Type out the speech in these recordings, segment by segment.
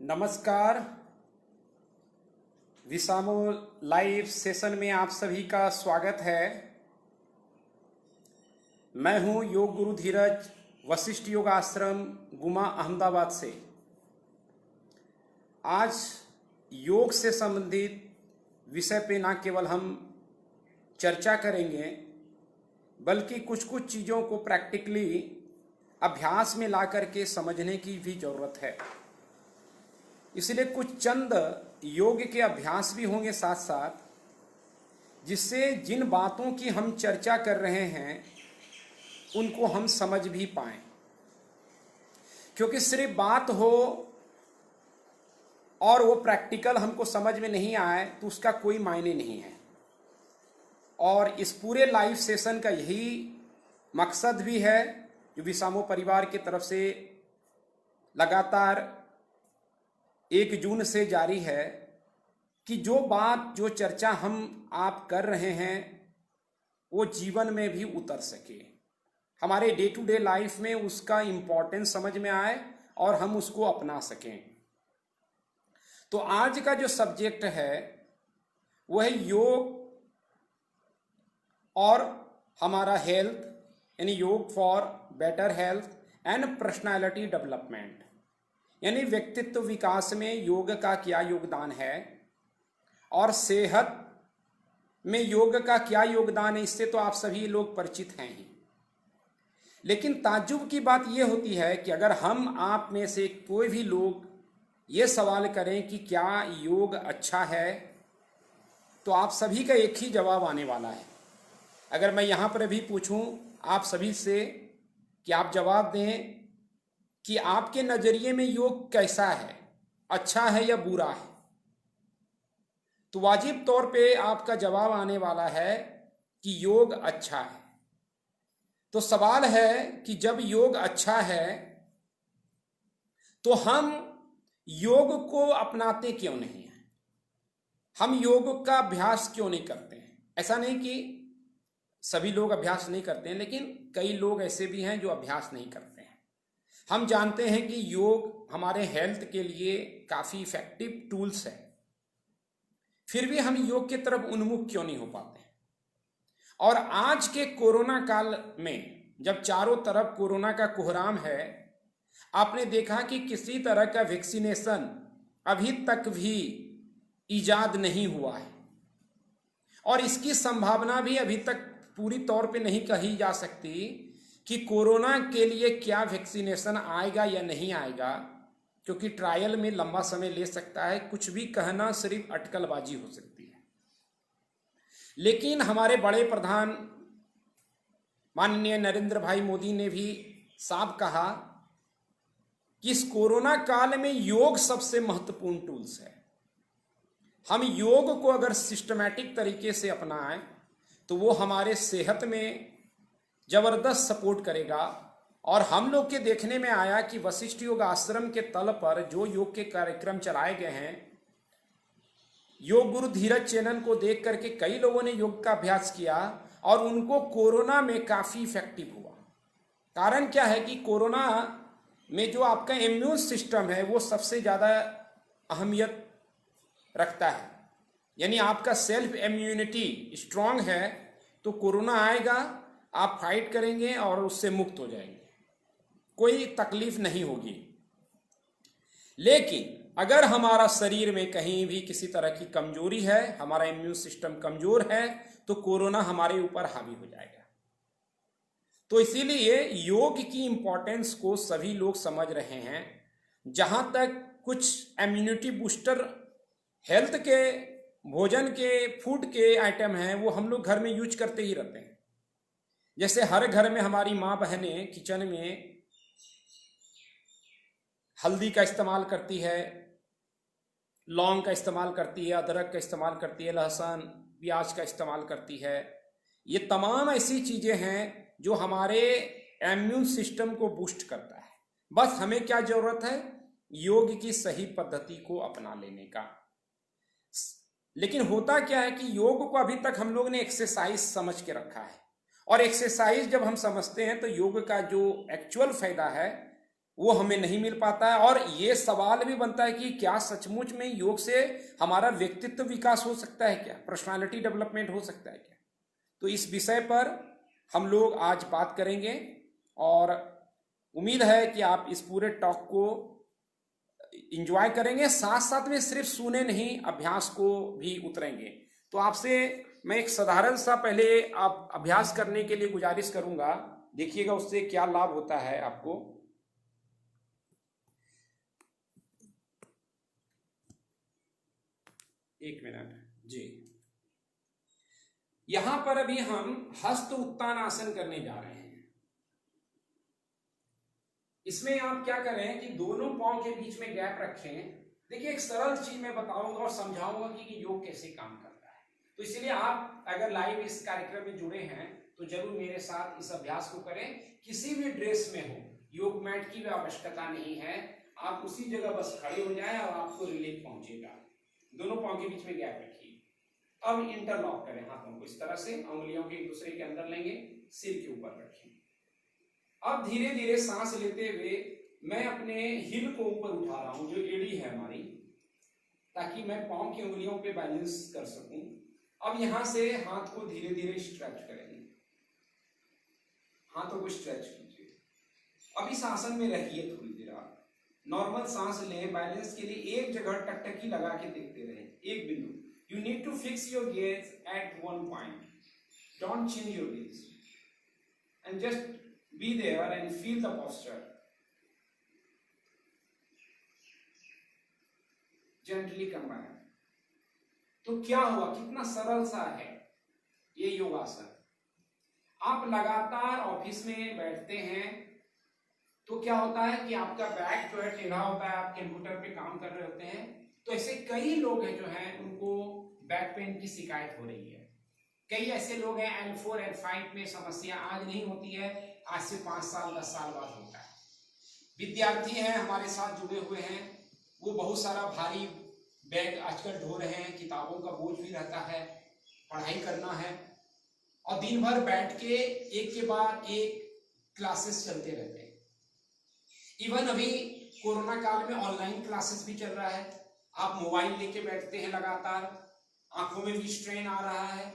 नमस्कार। विसामो live session में आप सभी का स्वागत है। मैं हूं योग गुरु धीरज, वशिष्ठ योग आश्रम, गुमा, अहमदाबाद से। आज योग से संबंधित विषय पे ना केवल हम चर्चा करेंगे बल्कि कुछ कुछ चीज़ों को प्रैक्टिकली अभ्यास में ला करके समझने की भी ज़रूरत है। इसलिए कुछ चंद योग के अभ्यास भी होंगे साथ साथ, जिससे जिन बातों की हम चर्चा कर रहे हैं उनको हम समझ भी पाएं। क्योंकि सिर्फ बात हो और वो प्रैक्टिकल हमको समझ में नहीं आए तो उसका कोई मायने नहीं है। और इस पूरे लाइव सेशन का यही मकसद भी है जो विसामो परिवार की तरफ से लगातार 1 जून से जारी है कि जो बात जो चर्चा हम आप कर रहे हैं वो जीवन में भी उतर सके, हमारे डे टू डे लाइफ में उसका इम्पोर्टेंस समझ में आए और हम उसको अपना सकें। तो आज का जो सब्जेक्ट है वह है योग और हमारा हेल्थ, यानी योग for better health and personality development, यानी व्यक्तित्व विकास में योग का क्या योगदान है और सेहत में योग का क्या योगदान है। इससे तो आप सभी लोग परिचित हैं ही। लेकिन ताज्जुब की बात यह होती है कि अगर हम आप में से कोई भी लोग ये सवाल करें कि क्या योग अच्छा है, तो आप सभी का एक ही जवाब आने वाला है। अगर मैं यहाँ पर अभी पूछूं आप सभी से कि आप जवाब दें कि आपके नजरिए में योग कैसा है, अच्छा है या बुरा है, तो वाजिब तौर पे आपका जवाब आने वाला है कि योग अच्छा है। तो सवाल है कि जब योग अच्छा है तो हम योग को अपनाते क्यों नहीं हैं, हम योग का अभ्यास क्यों नहीं करते हैं। ऐसा नहीं कि सभी लोग अभ्यास नहीं करते हैं, लेकिन कई लोग ऐसे भी हैं जो अभ्यास नहीं करते हैं। हम जानते हैं कि योग हमारे हेल्थ के लिए काफ़ी इफेक्टिव टूल्स है, फिर भी हम योग की तरफ उन्मुख क्यों नहीं हो पाते। और आज के कोरोना काल में जब चारों तरफ कोरोना का कोहराम है, आपने देखा कि किसी तरह का वैक्सीनेशन अभी तक भी इजाद नहीं हुआ है और इसकी संभावना भी अभी तक पूरी तौर पे नहीं कही जा सकती कि कोरोना के लिए क्या वैक्सीनेशन आएगा या नहीं आएगा, क्योंकि ट्रायल में लंबा समय ले सकता है। कुछ भी कहना सिर्फ अटकलबाजी हो सकती है। लेकिन हमारे बड़े प्रधान माननीय नरेंद्र भाई मोदी ने भी साफ कहा कि इस कोरोना काल में योग सबसे महत्वपूर्ण टूल्स है। हम योग को अगर सिस्टमैटिक तरीके से अपनाएं तो वो हमारे सेहत में जबरदस्त सपोर्ट करेगा। और हम लोग के देखने में आया कि वशिष्ठ योग आश्रम के तल पर जो योग के कार्यक्रम चलाए गए हैं, योग गुरु धीरज चैनल को देख करके कई लोगों ने योग का अभ्यास किया और उनको कोरोना में काफ़ी इफेक्टिव हुआ। कारण क्या है कि कोरोना में जो आपका इम्यून सिस्टम है वो सबसे ज़्यादा अहमियत रखता है, यानी आपका सेल्फ इम्यूनिटी स्ट्रांग है तो कोरोना आएगा, आप फाइट करेंगे और उससे मुक्त हो जाएंगे, कोई तकलीफ नहीं होगी। लेकिन अगर हमारा शरीर में कहीं भी किसी तरह की कमजोरी है, हमारा इम्यून सिस्टम कमजोर है, तो कोरोना हमारे ऊपर हावी हो जाएगा। तो इसीलिए योग की इंपॉर्टेंस को सभी लोग समझ रहे हैं। जहां तक कुछ इम्यूनिटी बूस्टर हेल्थ के भोजन के फूड के आइटम हैं वो हम लोग घर में यूज करते ही रहते हैं। जैसे हर घर में हमारी माँ बहनें किचन में हल्दी का इस्तेमाल करती है, लौंग का इस्तेमाल करती है, अदरक का इस्तेमाल करती है, लहसुन प्याज का इस्तेमाल करती है। ये तमाम ऐसी चीज़ें हैं जो हमारे इम्यून सिस्टम को बूस्ट करता है। बस हमें क्या ज़रूरत है, योग की सही पद्धति को अपना लेने का। लेकिन होता क्या है कि योग को अभी तक हम लोग ने एक्सरसाइज समझ के रखा है, और एक्सरसाइज जब हम समझते हैं तो योग का जो एक्चुअल फायदा है वो हमें नहीं मिल पाता है। और ये सवाल भी बनता है कि क्या सचमुच में योग से हमारा व्यक्तित्व विकास हो सकता है क्या, पर्सनालिटी डेवलपमेंट हो सकता है क्या। तो इस विषय पर हम लोग आज बात करेंगे और उम्मीद है कि आप इस पूरे टॉक को एंजॉय करेंगे, साथ साथ में सिर्फ सुने नहीं, अभ्यास को भी उतरेंगे। तो आपसे मैं एक साधारण सा पहले आप अभ्यास करने के लिए गुजारिश करूंगा, देखिएगा उससे क्या लाभ होता है आपको। एक मिनट जी। यहां पर अभी हम हस्त उत्तान आसन करने जा रहे हैं। इसमें आप क्या करें कि दोनों पांव के बीच में गैप रखें। देखिए एक सरल चीज मैं बताऊंगा और समझाऊंगा कि योग कैसे काम करता है। तो इसलिए आप अगर लाइव इस कार्यक्रम में जुड़े हैं तो जरूर मेरे साथ इस अभ्यास को करें। किसी भी ड्रेस में हो, योग मैट की भी आवश्यकता नहीं है, आप उसी जगह बस खड़े हो जाए और आपको रिलीफ पहुंचेगा। दोनों पांव के बीच में गैप रखिए। अब इंटरलॉक करें हाथों को इस तरह से, उंगलियों के एक दूसरे के अंदर लेंगे, सिर के ऊपर रखें। अब धीरे धीरे सांस लेते हुए मैं अपने हिल को ऊपर उठा रहा हूं, जो एड़ी है हमारी, ताकि मैं पांव की उंगलियों पे बैलेंस कर सकूं। अब यहां से हाथ को धीरे धीरे स्ट्रेच करेंगे, हाथों को स्ट्रेच कीजिए। अब इस आसन में रहिए थोड़ी देर, आप नॉर्मल सांस लें। बैलेंस के लिए एक जगह टकटकी लगा के देखते रहे, एक बिंदु। You need to fix your gaze at one point, don't change your gaze and just be there and feel the posture. Gently come back. तो क्या हुआ, कितना सरल सा है ये योगासन। आप लगातार ऑफिस में बैठते हैं तो क्या होता है कि आपका बैक जो है टेढ़ा होता है, आप कंप्यूटर पे काम कर रहे होते हैं। तो ऐसे कई लोग हैं जो हैं उनको बैक पेन की शिकायत हो रही है। कई ऐसे लोग हैं L4 L5 में समस्या आज नहीं होती है, आज से 5 साल 10 साल बाद होता है। विद्यार्थी हैं हमारे साथ जुड़े हुए हैं, वो बहुत सारा भारी बैग आजकल ढो रहे हैं, किताबों का बोझ भी रहता है, पढ़ाई करना है और दिन भर बैठ के एक के बाद एक क्लासेस चलते रहते हैं। इवन अभी कोरोना काल में ऑनलाइन क्लासेस भी चल रहा है। आप मोबाइल लेके बैठते हैं लगातार, आंखों में भी स्ट्रेन आ रहा है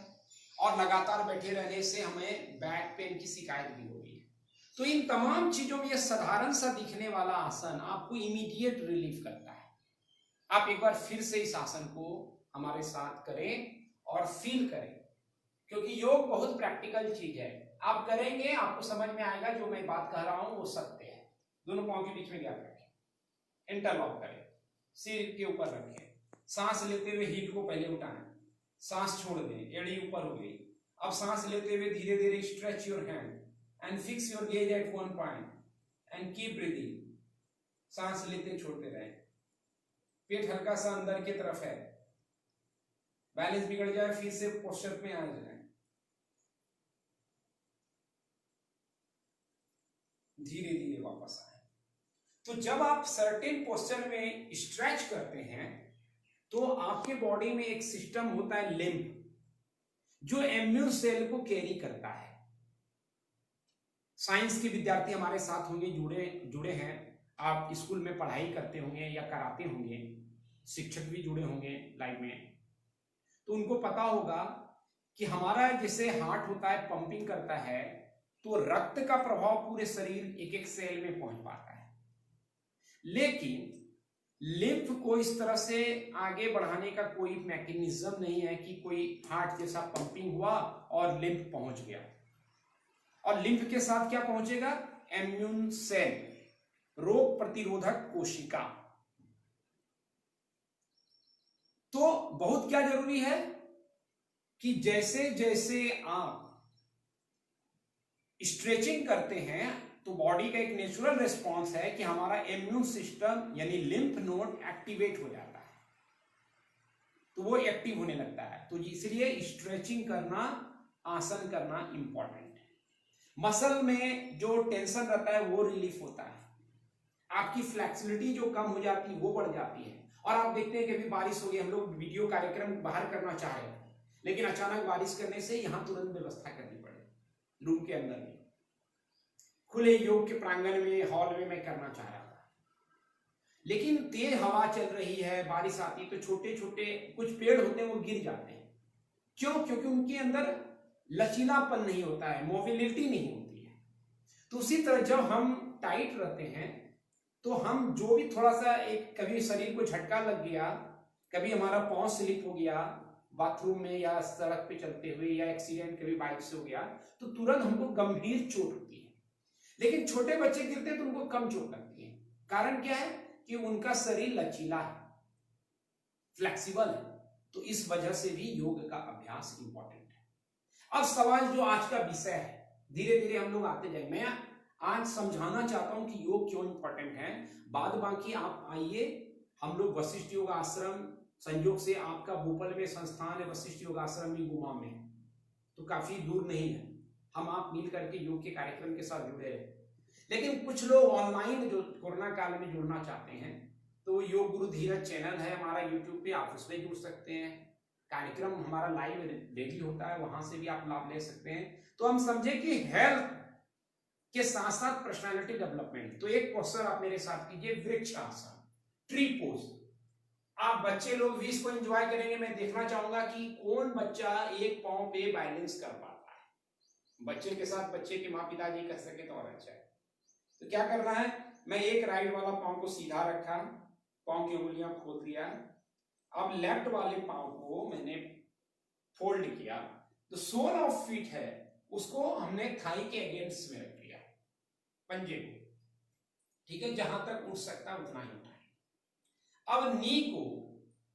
और लगातार बैठे रहने से हमें बैक पेन की शिकायत भी हो रही है। तो इन तमाम चीजों में यह साधारण सा दिखने वाला आसन आपको इमीडिएट रिलीफ करता है। आप एक बार फिर से इस आसन को हमारे साथ करें और फील करें, क्योंकि योग बहुत प्रैक्टिकल चीज है। आप करेंगे आपको समझ में आएगा जो मैं बात कह रहा हूं वो सत्य है। दोनों पांव के बीच में गैप रखें, इंटरलॉक करें, सिर के ऊपर रखें, सांस लेते हुए हील को पहले उठाएं, सांस छोड़ दें, एड़ी ऊपर हो गई। अब सांस लेते हुए धीरे धीरे stretch your hand and fix your gaze at one point and keep breathing. सांस लेते छोड़ते रहें। पेट हल्का सा अंदर की तरफ है, बैलेंस बिगड़ जाए फिर से पोस्चर में आ जाए। धीरे धीरे वापस आए। तो जब आप सर्टेन पोस्चर में स्ट्रेच करते हैं तो आपके बॉडी में एक सिस्टम होता है लिम्फ, जो इम्यून सेल को कैरी करता है। साइंस के विद्यार्थी हमारे साथ होंगे, जुड़े हैं, आप स्कूल में पढ़ाई करते होंगे या कराते होंगे, शिक्षक भी जुड़े होंगे लाइव में, तो उनको पता होगा कि हमारा जैसे हार्ट होता है, पंपिंग करता है, तो रक्त का प्रभाव पूरे शरीर एक एक सेल में पहुंच पाता है। लेकिन लिम्फ को इस तरह से आगे बढ़ाने का कोई मैकेनिज्म नहीं है कि कोई हार्ट जैसा पंपिंग हुआ और लिम्फ पहुंच गया। और लिम्फ के साथ क्या पहुंचेगा? इम्यून सेल, रोग प्रतिरोधक कोशिका। तो बहुत क्या जरूरी है कि जैसे जैसे आप स्ट्रेचिंग करते हैं तो बॉडी का एक नेचुरल रिस्पॉन्स है कि हमारा इम्यून सिस्टम यानी लिम्फ नोड एक्टिवेट हो जाता है, तो वो एक्टिव होने लगता है। तो इसलिए स्ट्रेचिंग करना, आसन करना इंपॉर्टेंट है। मसल में जो टेंशन रहता है वो रिलीफ होता है, आपकी फ्लेक्सिबिलिटी जो कम हो जाती है वो बढ़ जाती है। और आप देखते हैं कि अभी बारिश हो गई, हम लोग वीडियो कार्यक्रम बाहर करना चाह रहे हैं, लेकिन अचानक बारिश करने से यहां तुरंत व्यवस्था करनी पड़े रूम के अंदर में। खुले योग के प्रांगण में, हॉल में मैं करना चाह रहा था, लेकिन तेज हवा चल रही है, बारिश आती, तो छोटे छोटे कुछ पेड़ होते हैं वो गिर जाते हैं। क्यों? क्योंकि उनके अंदर लचीलापन नहीं होता है, मोबिलिटी नहीं होती है। तो उसी तरह जब हम टाइट रहते हैं तो हम जो भी थोड़ा सा एक, कभी शरीर को झटका लग गया, कभी हमारा पांव स्लिप हो गया बाथरूम में या सड़क पे चलते हुए, या एक्सीडेंट कभी बाइक से हो गया, तो तुरंत हमको गंभीर चोट होती है। लेकिन छोटे बच्चे गिरते हैं तो उनको कम चोट लगती है। कारण क्या है? कि उनका शरीर लचीला है, फ्लेक्सिबल है। तो इस वजह से भी योग का अभ्यास इंपॉर्टेंट है। अब सवाल जो आज का विषय है, धीरे धीरे हम लोग आते जाए। मैं आज समझाना चाहता हूं कि योग क्यों इंपॉर्टेंट है। बाद बाकी आप आइए, हम लोग वशिष्ठ योग आश्रम, संयोग से आपका भोपाल में संस्थान है वशिष्ठ योग आश्रम में, गुमा में, तो काफी दूर नहीं है। हम आप मिल करके योग के कार्यक्रम के साथ जुड़े हैं। लेकिन कुछ लोग ऑनलाइन जो कोरोना काल में जुड़ना चाहते हैं, तो योग गुरु धीरज चैनल है हमारा यूट्यूब पे, आप उसमें जुड़ सकते हैं। कार्यक्रम हमारा लाइव डेली होता है, वहां से भी आप लाभ ले सकते हैं। तो हम समझे कि हेल्थ के साथ साथ पर्सनालिटी डेवलपमेंट। तो एक क्वेश्चन आप मेरे साथ कीजिए, वृक्षासन, ट्री पोज। आप बच्चे लोग भी इसको एंजॉय करेंगे। मैं देखना चाहूंगा कि कौन बच्चा एक पांव पे बैलेंस कर पाता है। बच्चे के साथ बच्चे के माँ पिताजी कर सके तो और अच्छा है। तो क्या करना है, मैं एक राइट वाला पांव को सीधा रखा, पांव की उंगलियां खोल दिया। अब लेफ्ट वाले पांव को मैंने फोल्ड किया, तो सोल ऑफ फीट है उसको हमने थाई के अगेंस्ट में रख दिया, पंजे को, ठीक है, जहां तक उठ सकता है उतना ही उठाए। अब नी को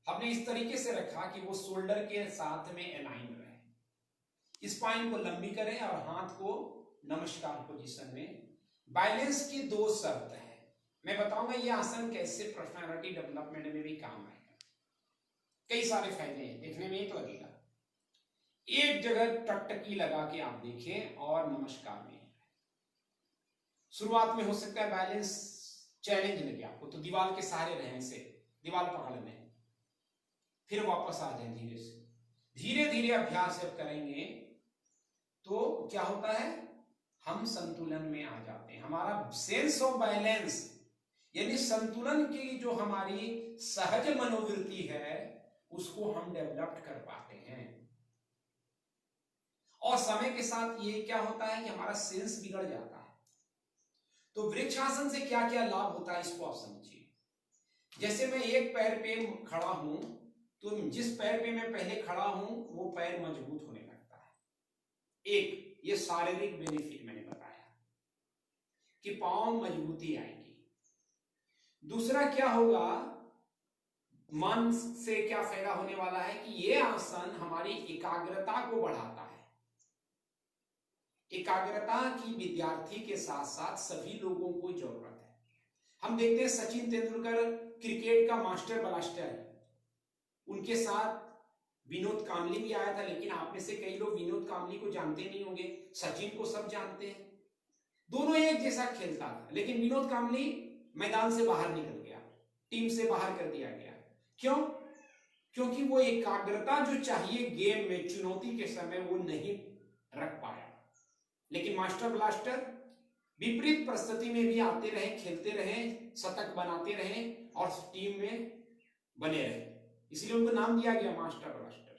हमने इस तरीके से रखा कि वो शोल्डर के साथ में अलाइन रहे। स्पाइन को लंबी करें और हाथ को नमस्कार पोजीशन में। बैलेंस की दो शर्त है, मैं बताऊंगा ये आसन कैसे पर्सनालिटी डेवलपमेंट में भी काम आएगा। कई सारे फायदे हैं, देखने में एक लगेगा। एक जगह टकटकी लगा के आप देखें और नमस्कार में। शुरुआत में हो सकता है बैलेंस चैलेंज लगे आपको, तो दीवार के सहारे रहें, से दीवार पकड़ लें, फिर वापस आ जाएं धीरे से। धीरे धीरे अभ्यास जब करेंगे तो क्या होता है, हम संतुलन में आ जाते हैं। हमारा सेंस ऑफ बैलेंस यानी संतुलन की जो हमारी सहज मनोवृत्ति है उसको हम डेवलप कर पाते हैं। और समय के साथ ये क्या होता है कि हमारा सेंस बिगड़ जाता है। तो वृक्षासन से क्या क्या लाभ होता है इसको आप समझिए। जैसे मैं एक पैर पे खड़ा हूं, तो जिस पैर पे मैं पहले खड़ा हूं वो पैर मजबूत होने लगता है। एक ये शारीरिक बेनिफिट मैंने बताया कि पांव मजबूती आएगी। दूसरा क्या होगा, मन से क्या फायदा होने वाला है कि ये आसन हमारी एकाग्रता को बढ़ाता है। एकाग्रता की विद्यार्थी के साथ साथ सभी लोगों को जरूरत है। हम देखते हैं सचिन तेंदुलकर क्रिकेट का मास्टर ब्लास्टर है, उनके साथ विनोद कांबली भी आया था। लेकिन आप में से कई लोग विनोद कांबली को जानते नहीं होंगे, सचिन को सब जानते हैं। दोनों एक जैसा खेलता था, लेकिन विनोद कांबली मैदान से बाहर निकल गया, टीम से बाहर कर दिया गया। क्यों? क्योंकि वो एकाग्रता जो चाहिए गेम में चुनौती के समय वो नहीं रख पाया। लेकिन मास्टर ब्लास्टर विपरीत परिस्थिति में भी आते रहे, खेलते रहे, शतक बनाते रहे और टीम में बने रहे। इसलिए उनको नाम दिया गया मास्टर ब्लास्टर,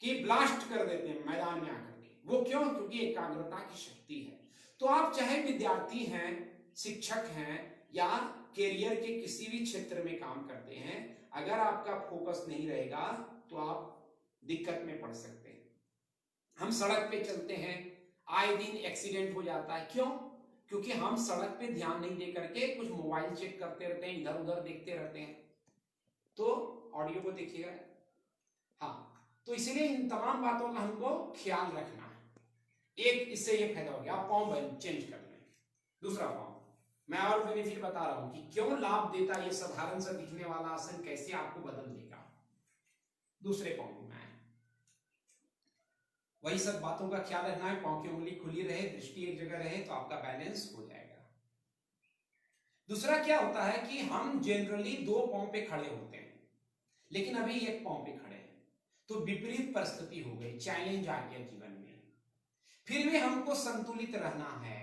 कि ब्लास्ट कर देते हैं मैदान में आकर के। वो क्यों? क्योंकि एकाग्रता की शक्ति है। तो आप चाहे विद्यार्थी हैं, शिक्षक हैं या कैरियर के किसी भी क्षेत्र में काम करते हैं, अगर आपका फोकस नहीं रहेगा तो आप दिक्कत में पड़ सकते हैं। हम सड़क पे चलते हैं, आए दिन एक्सीडेंट हो जाता है। क्यों? क्योंकि हम सड़क पे ध्यान नहीं दे करके कुछ मोबाइल चेक करते रहते हैं, इधर उधर देखते रहते हैं। तो ऑडियो को देखिएगा। हाँ, तो इसीलिए इन तमाम बातों का हमको ख्याल रखना है। एक इससे ये फायदा हो गया, आप पाँव चेंज कर लें। दूसरा पाँव मैं और बेनिफिट बता रहा हूं कि क्यों लाभ देता है। ये साधारण सा दिखने वाला आसन कैसे आपको बदल देगा। दूसरे पाँव में वही सब बातों का ख्याल रखना है। पाँव की उंगली खुली रहे, दृष्टि एक जगह रहे, तो आपका बैलेंस हो जाएगा। दूसरा क्या होता है कि हम जनरली दो पाँव पे खड़े होते हैं, लेकिन अभी एक पाँव पे खड़े हैं, तो विपरीत परिस्थिति हो गई, चैलेंज आ गया जीवन में। फिर भी हमको संतुलित रहना है,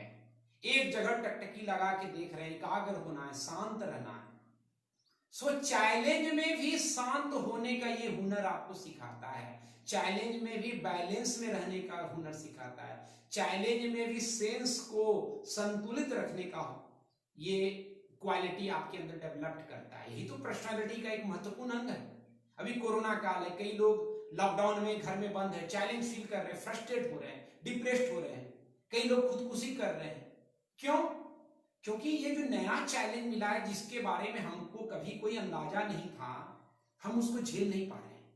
एक जगह टकटकी लगा के देख रहे हैं, एकाग्र होना है, शांत रहना है। सो चैलेंज में भी शांत होने का ये हुनर आपको सिखाता है, चैलेंज में भी बैलेंस में रहने का हुनर सिखाता है, चैलेंज में भी सेंस को संतुलित रखने का ये क्वालिटी आपके अंदर डेवलप करता है। यही तो पर्सनालिटी का एक महत्वपूर्ण अंग है। अभी कोरोना काल है, कई लोग लॉकडाउन में घर में बंद है, चैलेंज फील कर रहे हैं, फ्रस्ट्रेट हो रहे हैं, डिप्रेस्ड हो रहे हैं, कई लोग खुदकुशी कर रहे हैं। क्यों? क्योंकि ये जो नया चैलेंज मिला है, जिसके बारे में हमको कभी कोई अंदाजा नहीं था, हम उसको झेल नहीं पा रहे हैं,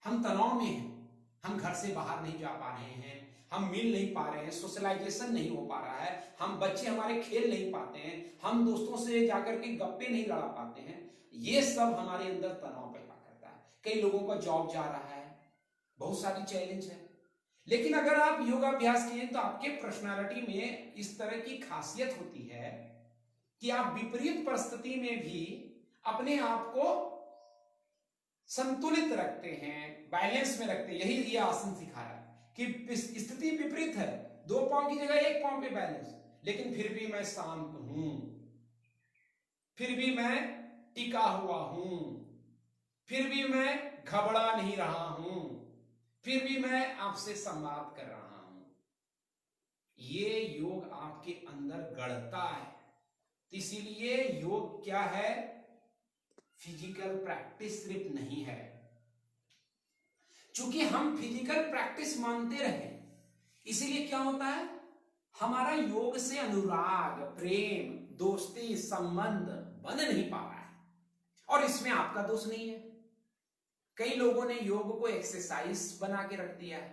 हम तनाव में हैं, हम घर से बाहर नहीं जा पा रहे हैं, हम मिल नहीं पा रहे हैं, सोशलाइजेशन नहीं हो पा रहा है, हम बच्चे हमारे खेल नहीं पाते हैं, हम दोस्तों से जाकर के गप्पे नहीं लड़ा पाते हैं। ये सब हमारे अंदर तनाव पैदा करता है। कई लोगों का जॉब जा रहा है, बहुत सारी चैलेंज है। लेकिन अगर आप योगाभ्यास किए तो आपके पर्सनालिटी में इस तरह की खासियत होती है कि आप विपरीत परिस्थिति में भी अपने आप को संतुलित रखते हैं, बैलेंस में रखते हैं। यही ये आसन सिखा रहा है कि स्थिति विपरीत है, 2 पांव की जगह 1 पांव पे बैलेंस, लेकिन फिर भी मैं शांत हूं, फिर भी मैं टिका हुआ हूं, फिर भी मैं घबरा नहीं रहा हूं, फिर भी मैं आपसे संवाद कर रहा हूं। ये योग आपके अंदर गढ़ता है। तो इसीलिए योग क्या है? फिजिकल प्रैक्टिस सिर्फ नहीं है। चूंकि हम फिजिकल प्रैक्टिस मानते रहे, इसीलिए क्या होता है, हमारा योग से अनुराग, प्रेम, दोस्ती, संबंध बन नहीं पा रहा है। और इसमें आपका दोष नहीं है। कई लोगों ने योग को एक्सरसाइज बना के रख दिया है।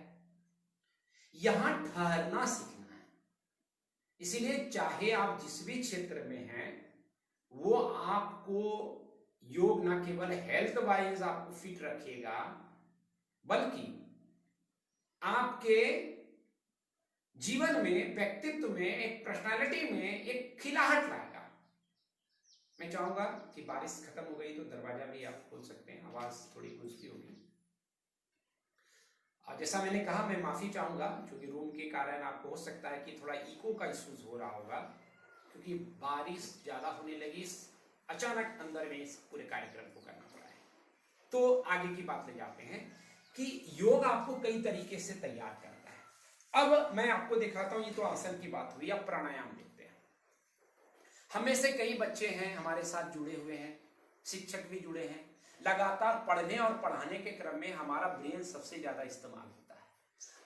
यहां ठहरना सीखना है। इसीलिए चाहे आप जिस भी क्षेत्र में हैं, वो आपको योग ना केवल हेल्थ वाइज आपको फिट रखेगा, बल्कि आपके जीवन में, व्यक्तित्व में, एक पर्सनालिटी में एक खिलाहट लाएगा। मैं चाहूंगा कि बारिश खत्म हो गई तो दरवाजा भी आप खोल सकते हैं, आवाज थोड़ी गूंजती होगी। जैसा मैंने कहा, मैं माफी चाहूंगा क्योंकि रूम के कारण आपको हो सकता है कि थोड़ा इको का इश्यूज हो रहा होगा, क्योंकि बारिश ज्यादा होने लगी, अचानक अंदर में इस पूरे कार्यक्रम को करना पड़ा है। तो आगे की बात ले जाते हैं कि योग आपको कई तरीके से तैयार करता है। अब मैं आपको दिखाता हूं, ये तो आसन की बात हुई, अब प्राणायाम देखते हैं। हमें से कई बच्चे हैं हमारे साथ जुड़े हुए हैं, शिक्षक भी जुड़े हैं। लगातार पढ़ने और पढ़ाने के क्रम में हमारा ब्रेन सबसे ज्यादा इस्तेमाल होता है,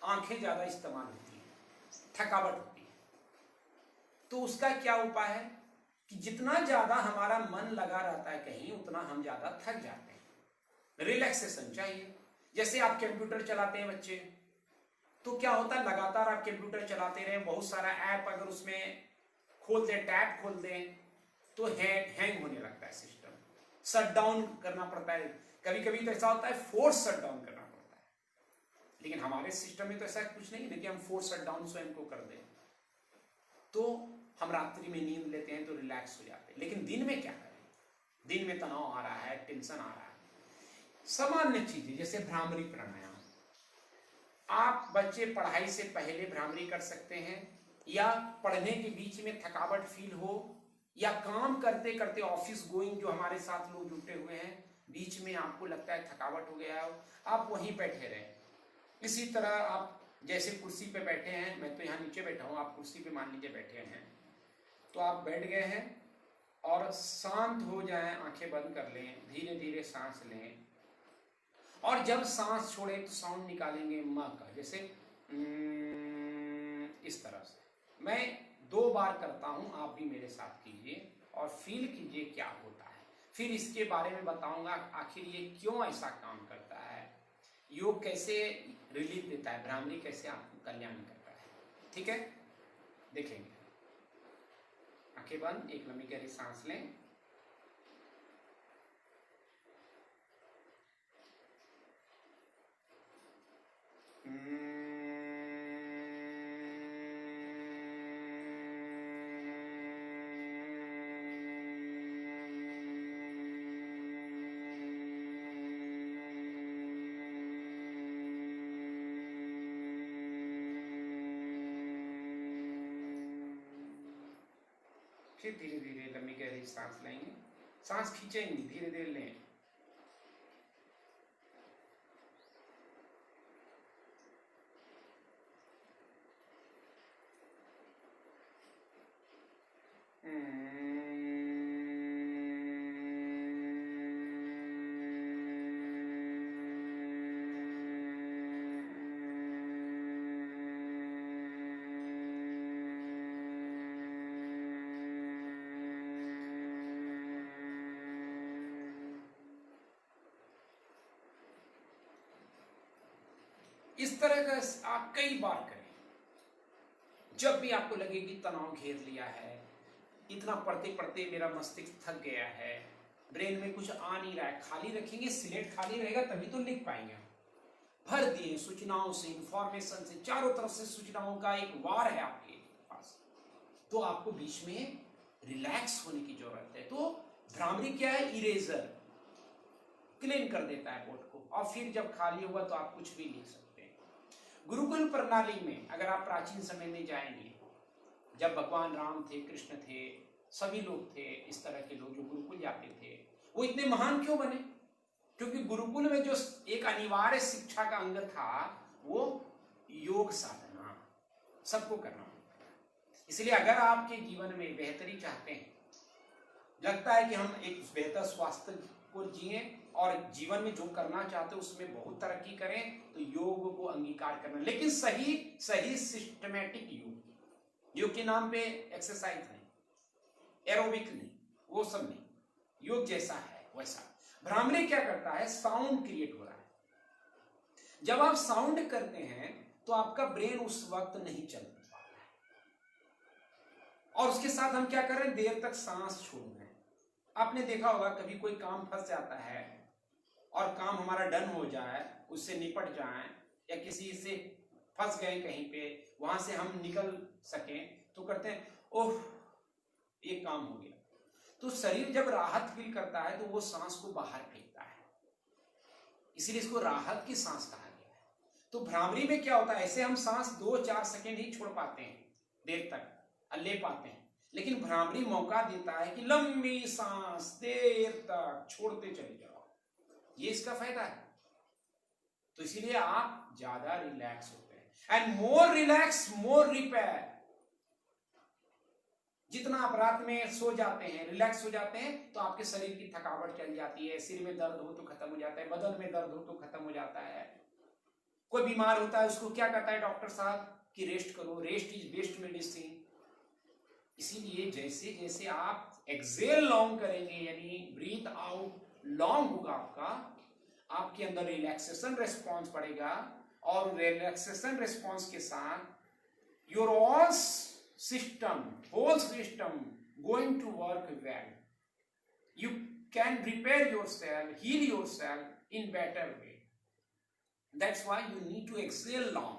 आंखें ज्यादा इस्तेमाल होती हैं, थकावट होती है। तो उसका क्या उपाय है कि जितना ज्यादा हमारा मन लगा रहता है कहीं, उतना हम ज्यादा थक जाते हैं। रिलैक्सेशन चाहिए। जैसे आप कंप्यूटर चलाते हैं बच्चे, तो क्या होता है, लगातार आप कंप्यूटर चलाते रहे, बहुत सारा ऐप अगर उसमें खोल दें, टैब खोल दें, तो हैंग होने लगता है सिस्टम, शट डाउन करना पड़ता है। कभी कभी तो ऐसा होता है फोर्स शट डाउन करना पड़ता है। लेकिन हमारे सिस्टम में तो ऐसा कुछ नहीं है कि हम फोर्स शट डाउन स्वयं को कर दें। तो हम रात्रि में नींद लेते हैं तो रिलैक्स हो जाते हैं। लेकिन दिन में क्या करें? दिन में तनाव आ रहा है, टेंशन आ रहा है। सामान्य चीजें जैसे भ्रामरी प्राणायाम, आप बच्चे पढ़ाई से पहले भ्रामरी कर सकते हैं, या पढ़ने के बीच में थकावट फील हो, या काम करते करते ऑफिस गोइंग जो हमारे साथ लोग जुटे हुए हैं, बीच में आपको लगता है थकावट हो गया हो, आप वहीं बैठे रहें। इसी तरह आप जैसे कुर्सी पे बैठे हैं, मैं तो यहाँ नीचे बैठा हूँ, आप कुर्सी पे मान लीजिए बैठे हैं, तो आप बैठ गए हैं और शांत हो जाएं, आंखें बंद कर लें, धीरे धीरे सांस लें, और जब सांस छोड़े तो साउंड निकालेंगे म का, जैसे इस तरह से। मैं 2 बार करता हूं, आप भी मेरे साथ कीजिए और फील कीजिए क्या होता है। फिर इसके बारे में बताऊंगा आखिर ये क्यों ऐसा काम करता है, योग कैसे रिलीफ देता है, भ्रामरी कैसे आपको कल्याण करता है। ठीक है, देखेंगे। आंखें बंद, एक लंबी गहरी सांस लें, फिर धीरे धीरे लंबी गहरी सांस लेंगे, सांस खींचेंगे, धीरे धीरे लें। इस तरह का आप कई बार करें। जब भी आपको लगे कि तनाव घेर लिया है, इतना पढ़ते पढ़ते मेरा मस्तिष्क थक गया है, ब्रेन में कुछ आ नहीं रहा है, खाली रखेंगे, स्लेट खाली रहेगा तभी तो लिख पाएंगे। भर दिए सूचनाओं से, इंफॉर्मेशन से, चारों तरफ से सूचनाओं का एक वार है आपके पास, तो आपको बीच में रिलैक्स होने की जरूरत है। तो भ्रामरी क्या है? इरेजर, क्लीन कर देता है बोर्ड को, और फिर जब खाली होगा तो आप कुछ भी लिख सकते हैं। गुरुकुल प्रणाली में अगर आप प्राचीन समय में जाएंगे, जब भगवान राम थे, कृष्ण थे, सभी लोग थे, इस तरह के लोग जो गुरुकुल जाते थे, वो इतने महान क्यों बने? क्योंकि गुरुकुल में जो एक अनिवार्य शिक्षा का अंग था वो योग साधना, सबको करना होता है। इसलिए अगर आपके जीवन में बेहतरी चाहते हैं, लगता है कि हम एक बेहतर स्वास्थ्य को जिए और जीवन में जो करना चाहते हैं उसमें बहुत तरक्की करें, तो योग को अंगीकार करना, लेकिन सही सही सिस्टमेटिक योग के नाम पे एक्सरसाइज नहीं, एरोबिक नहीं, वो सब नहीं, योग जैसा है वैसा। भ्रामरी क्या करता है? साउंड क्रिएट हो रहा है। जब आप साउंड करते हैं तो आपका ब्रेन उस वक्त नहीं चल पाता है, और उसके साथ हम क्या कर रहे हैं? देर तक सांस छोड़ रहे हैं। आपने देखा होगा कभी कोई काम फंस जाता है और काम हमारा डन हो जाए, उससे निपट जाए, या किसी से फंस गए कहीं पे, वहां से हम निकल सकें, तो करते हैं ओह ये काम हो गया। तो शरीर जब राहत फील करता है तो वो सांस को बाहर फेंकता है, इसीलिए इसको राहत की सांस कहा गया है। तो भ्रामरी में क्या होता है? ऐसे हम सांस 2-4 सेकेंड ही छोड़ पाते हैं, देर तक ले पाते हैं, लेकिन भ्रामरी मौका देता है कि लंबी सांस देर तक छोड़ते चले जाओ, ये इसका फायदा है। तो इसीलिए आप ज्यादा रिलैक्स होते हैं, and more relax more repair. जितना आप रात में सो जाते हैं, रिलैक्स हो जाते हैं, तो आपके शरीर की थकावट चल जाती है, सिर में दर्द हो तो खत्म हो जाता है, बदन में दर्द हो तो खत्म हो जाता है। कोई बीमार होता है उसको क्या कहता है डॉक्टर साहब कि रेस्ट करो, रेस्ट इज बेस्ट मेडिसिन। इसीलिए जैसे जैसे आप एक्सेल लॉन्ग करेंगे, यानी ब्रीथ आउट लॉन्ग होगा आपके अंदर रिलैक्सेशन रेस्पॉन्स बढ़ेगा, और रिलैक्सेशन रेस्पॉन्स के साथ your all system, whole system going to work well. You can repair yourself, heal yourself in better way. That's why you need to exhale long.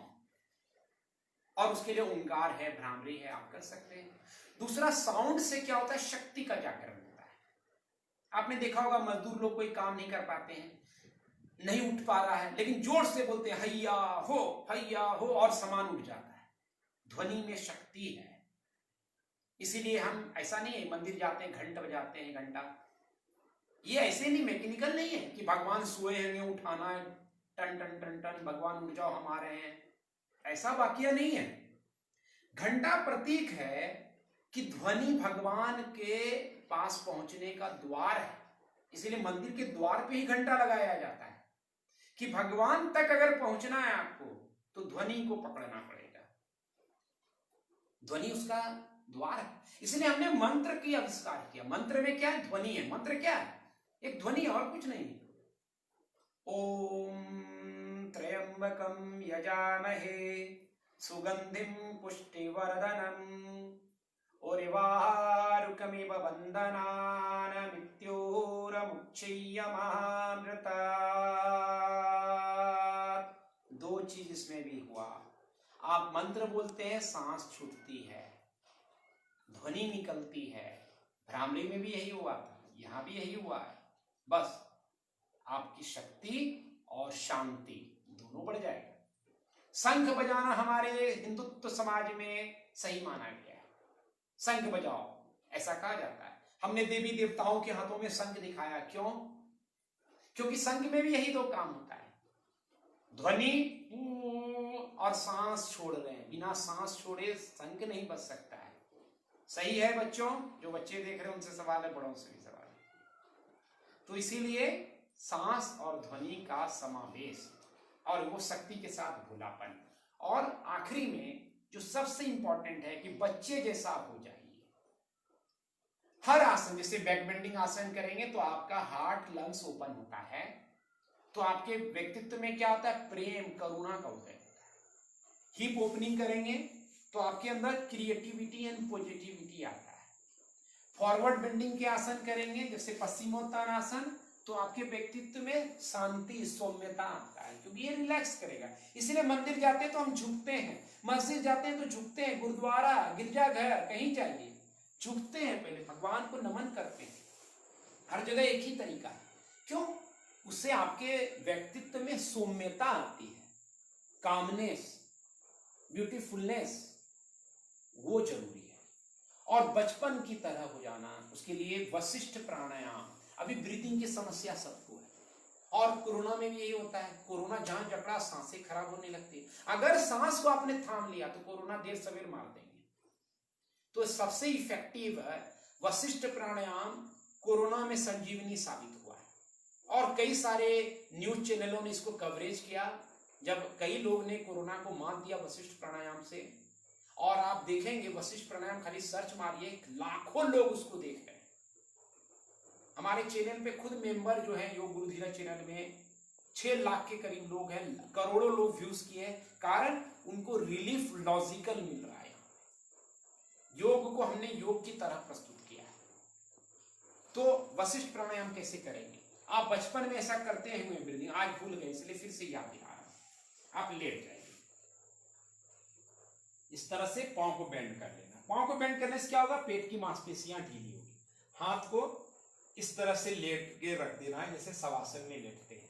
और उसके लिए ओंकार है, भ्रामरी है, आप कर सकते हैं। दूसरा, साउंड से क्या होता है? शक्ति का जागरण होता है। आपने देखा होगा मजदूर लोग कोई काम नहीं कर पाते हैं, नहीं उठ पा रहा है, लेकिन जोर से बोलते हैं हैया हो, और सामान उठ जाता है। ध्वनि में शक्ति है। इसीलिए हम, ऐसा नहीं है मंदिर जाते हैं घंटा बजाते हैं, घंटा, ये ऐसे नहीं, मैकेनिकल नहीं है कि भगवान सोए हैं उठाना है, टन टन टन टन भगवान उठ जाओ हम आ रहे हैं, ऐसा वाकया नहीं है। घंटा प्रतीक है कि ध्वनि भगवान के पास पहुंचने का द्वार है, इसीलिए मंदिर के द्वार पे ही घंटा लगाया जाता है कि भगवान तक अगर पहुंचना है आपको तो ध्वनि को पकड़ना पड़ेगा, ध्वनि उसका द्वार है। इसलिए हमने मंत्र की आविष्कार किया। मंत्र में क्या है? ध्वनि है। मंत्र क्या है? एक ध्वनि, और कुछ नहीं। ओम त्र्यंबकम यजामहे सुगंधिम पुष्टिवर्धनम उर्वारुकमिव वंदनान् दो चीज इसमें भी हुआ। आप मंत्र बोलते हैं, सांस छूटती है, ध्वनि निकलती है। भ्रामरी में भी यही हुआ था, यहां भी यही हुआ है। बस आपकी शक्ति और शांति दोनों बढ़ जाएगा। शंख बजाना हमारे हिंदुत्व समाज में सही माना गया है। शंख बजाओ, ऐसा कहा जाता है। हमने देवी देवताओं के हाथों में शंख दिखाया, क्यों? क्योंकि शंख में भी यही दो काम होता है, ध्वनि और सांस छोड़ रहे हैं। बिना सांस छोड़े शंख नहीं बज सकता है। सही है बच्चों? जो बच्चे देख रहे हैं उनसे सवाल है, बड़ों से भी सवाल है। तो इसीलिए सांस और ध्वनि का समावेश, और वो शक्ति के साथ भोलापन, और आखिरी में जो सबसे इंपॉर्टेंट है कि बच्चे जैसा हो जाइए। हर आसन, जैसे बैक बेंडिंग आसन करेंगे तो आपका हार्ट लंग्स ओपन होता है, तो आपके व्यक्तित्व में क्या होता है? प्रेम, करुणा का उदय होता है। हिप ओपनिंग करेंगे तो आपके अंदर क्रिएटिविटी एंड पॉजिटिविटी आता है। फॉरवर्ड बेंडिंग के आसन करेंगे जैसे पश्चिमोत्तानासन, तो आपके व्यक्तित्व में शांति, सौम्यता आता है, क्योंकि ये रिलैक्स करेगा। इसलिए मंदिर जाते हैं तो हम झुकते हैं, मस्जिद जाते हैं तो झुकते हैं, गुरुद्वारा, गिरजाघर, कहीं जाइए झुकते हैं, पहले भगवान को नमन करते हैं। हर जगह एक ही तरीका है, क्यों? उससे आपके व्यक्तित्व में सौम्यता आती है, कामनेस, ब्यूटीफुलनेस, वो जरूरी है। और बचपन की तरह हो जाना, उसके लिए वशिष्ठ प्राणायाम। अभी ब्रीथिंग की समस्या सबको है, और कोरोना में भी यही होता है। कोरोना जान जकड़ा, सांसें खराब होने लगती है। अगर सांस को आपने थाम लिया तो कोरोना देर सवेर मार देंगे। तो सबसे इफेक्टिव वशिष्ठ प्राणायाम कोरोना में संजीवनी साबित हुआ है, और कई सारे न्यूज चैनलों ने इसको कवरेज किया, जब कई लोग ने कोरोना को मात दिया वशिष्ठ प्राणायाम से। और आप देखेंगे वशिष्ठ प्राणायाम, खाली सर्च मारिए, लाखों लोग उसको देख रहे हैं। हमारे चैनल पे खुद मेंबर जो है योग गुरु धीरज चैनल में 6 लाख के करीब लोग हैं, करोड़ों लोग व्यूज किए, कारण उनको रिलीफ लॉजिकल मिल रहा है। योग को हमने योग की तरह प्रस्तुत किया है। तो वशिष्ठ प्राणायाम कैसे करेंगे? आप बचपन में ऐसा करते हैं हुए ब्रीदिंग, आज भूल गए इसलिए फिर से याद दिला रहा हूं। आप लेट जाइए, इस तरह से पांव को बेंड कर लेना। पांव को बेंड करने से क्या होगा? पेट की मांसपेशियां ढीली होगी। हाथ को इस तरह से लेट के रख देना है, जैसे शवासन में लेटते हैं।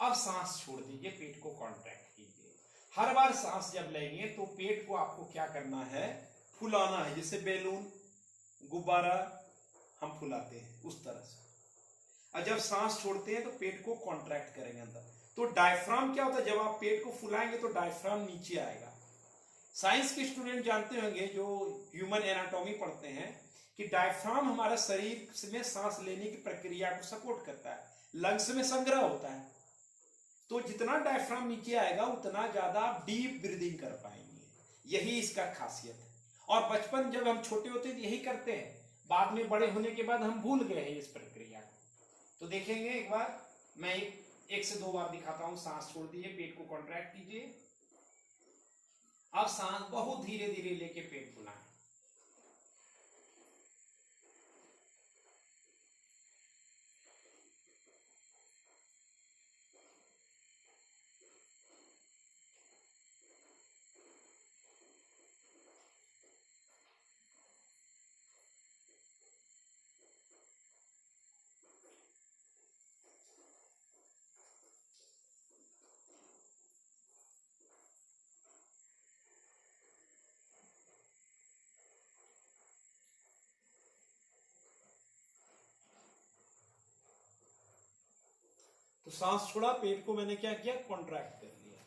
अब सांस छोड़ दीजिए, पेट को कॉन्ट्रैक्ट कीजिए। हर बार सांस जब लेंगे तो पेट को आपको क्या करना है? फुलाना है, जैसे बैलून, गुब्बारा हम फुलाते हैं उस तरह से। और जब सांस छोड़ते हैं तो पेट को कॉन्ट्रैक्ट करेंगे अंदर। तो डायफ्राम क्या होता है? जब आप पेट को फुलाएंगे तो डायफ्राम नीचे आएगा। साइंस के स्टूडेंट जानते होंगे जो ह्यूमन एनाटॉमी पढ़ते हैं कि डायफ्राम हमारा शरीर में सांस लेने की प्रक्रिया को सपोर्ट करता है, लंग्स में संग्रह होता है। तो जितना डायफ्राम नीचे आएगा उतना ज्यादा आप डीप ब्रीदिंग कर पाएंगे, यही इसका खासियत है। और बचपन जब हम छोटे होते हैं यही करते हैं, बाद में बड़े होने के बाद हम भूल गए हैं इस प्रक्रिया को। तो देखेंगे एक बार, मैं एक से 2 बार दिखाता हूं। सांस छोड़ दीजिए, पेट को कॉन्ट्रैक्ट कीजिए। अब सांस बहुत धीरे धीरे लेके पेट फुलाएं। तो सांस छोड़ा, पेट को मैंने क्या किया? कॉन्ट्रैक्ट कर लिया।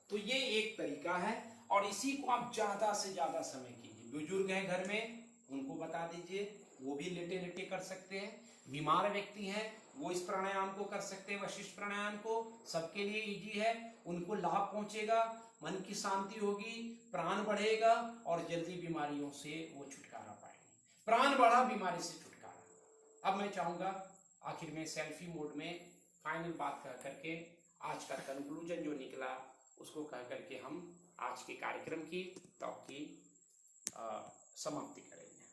तो ये एक तरीका है, और इसी को आप ज्यादा से ज्यादा समय कीजिए। बुजुर्ग हैं घर में, उनको बता दीजिए, वो भी लेटे लेटे कर सकते हैं। बीमार व्यक्ति हैं वो इस प्राणायाम को कर सकते हैं, वशिष्ठ प्राणायाम को। सबके लिए इजी है, उनको लाभ पहुंचेगा, मन की शांति होगी, प्राण बढ़ेगा, और जल्दी बीमारियों से वो छुटकारा पाएंगे। प्राण बढ़ा, बीमारी से छुटकारा। अब मैं चाहूंगा आखिर में सेल्फी मोड में फाइनल बात कह करके, आज का कंक्लूजन जो निकला उसको कह करके हम आज के कार्यक्रम की टॉक की समाप्ति करेंगे।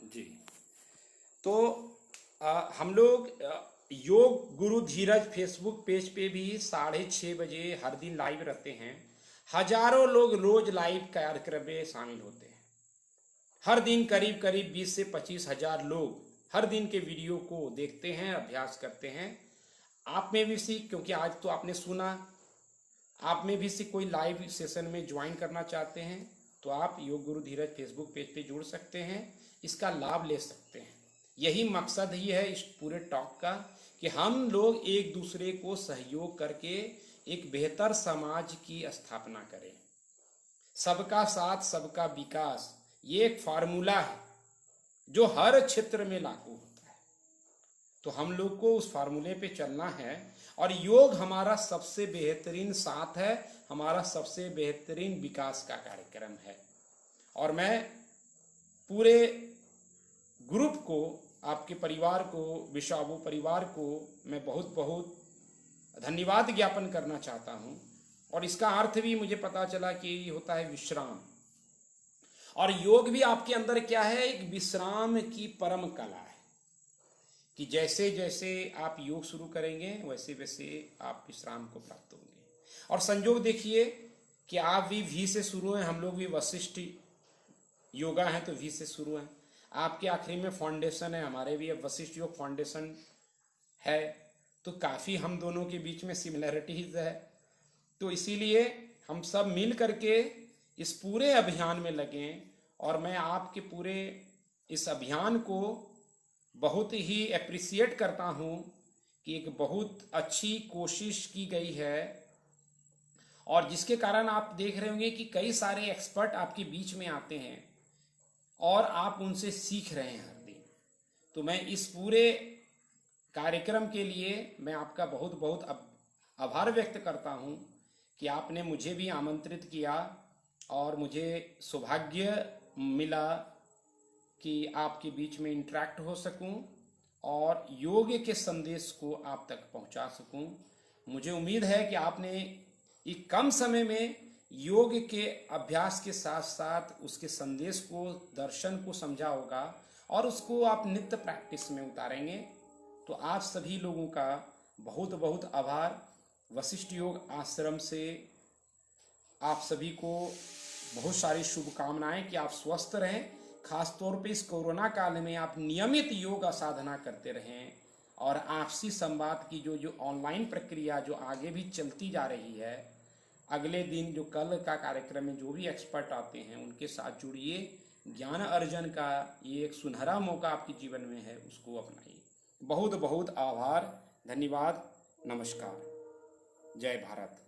जी, तो हम लोग योग गुरु धीरज फेसबुक पेज पे भी 6:30 बजे हर दिन लाइव रहते हैं। हजारों लोग रोज लाइव कार्यक्रम में शामिल होते हैं। हर दिन करीब करीब 20 से 25 हजार लोग हर दिन के वीडियो को देखते हैं, अभ्यास करते हैं। आप में भी से, क्योंकि आज तो आपने सुना, आप में भी से कोई लाइव सेशन में ज्वाइन करना चाहते हैं तो आप योग गुरु धीरज फेसबुक पेज पे जुड़ सकते हैं, इसका लाभ ले सकते हैं। यही मकसद ही है इस पूरे टॉक का कि हम लोग एक दूसरे को सहयोग करके एक बेहतर समाज की स्थापना करें। सबका साथ सबका विकास, ये एक फार्मूला है जो हर क्षेत्र में लागू होता है। तो हम लोग को उस फार्मूले पे चलना है और योग हमारा सबसे बेहतरीन साथ है, हमारा सबसे बेहतरीन विकास का कार्यक्रम है। और मैं पूरे ग्रुप को, आपके परिवार को, विशाबू परिवार को मैं बहुत बहुत धन्यवाद ज्ञापन करना चाहता हूँ। और इसका अर्थ भी मुझे पता चला कि होता है विश्राम। और योग भी आपके अंदर क्या है, एक विश्राम की परम कला है कि जैसे जैसे आप योग शुरू करेंगे वैसे वैसे आप विश्राम को प्राप्त होंगे। और संयोग देखिए कि आप भी वी से शुरू हैं, हम लोग भी वशिष्ठ योगा हैं तो वी से शुरू हैं। आपके आखिरी में फाउंडेशन है, हमारे भी अब वशिष्ठ योग फाउंडेशन है। तो काफ़ी हम दोनों के बीच में सिमिलरिटीज है। तो इसीलिए हम सब मिल करके इस पूरे अभियान में लगें। और मैं आपके पूरे इस अभियान को बहुत ही अप्रिसिएट करता हूँ कि एक बहुत अच्छी कोशिश की गई है और जिसके कारण आप देख रहे होंगे कि कई सारे एक्सपर्ट आपके बीच में आते हैं और आप उनसे सीख रहे हैं हर दिन। तो मैं इस पूरे कार्यक्रम के लिए मैं आपका बहुत बहुत आभार व्यक्त करता हूँ कि आपने मुझे भी आमंत्रित किया और मुझे सौभाग्य मिला कि आपके बीच में इंटरेक्ट हो सकूं और योग के संदेश को आप तक पहुंचा सकूं। मुझे उम्मीद है कि आपने एक कम समय में योग के अभ्यास के साथ साथ उसके संदेश को, दर्शन को समझा होगा और उसको आप नित्य प्रैक्टिस में उतारेंगे। तो आप सभी लोगों का बहुत बहुत आभार। वशिष्ठ योग आश्रम से आप सभी को बहुत सारी शुभकामनाएं कि आप स्वस्थ रहें। खास तौर पे इस कोरोना काल में आप नियमित योग साधना करते रहें और आपसी संवाद की जो ऑनलाइन प्रक्रिया जो आगे भी चलती जा रही है, अगले दिन जो कल का कार्यक्रम में जो भी एक्सपर्ट आते हैं उनके साथ जुड़िए। ज्ञान अर्जन का ये एक सुनहरा मौका आपके जीवन में है, उसको अपनाइए। बहुत बहुत आभार, धन्यवाद, नमस्कार, जय भारत।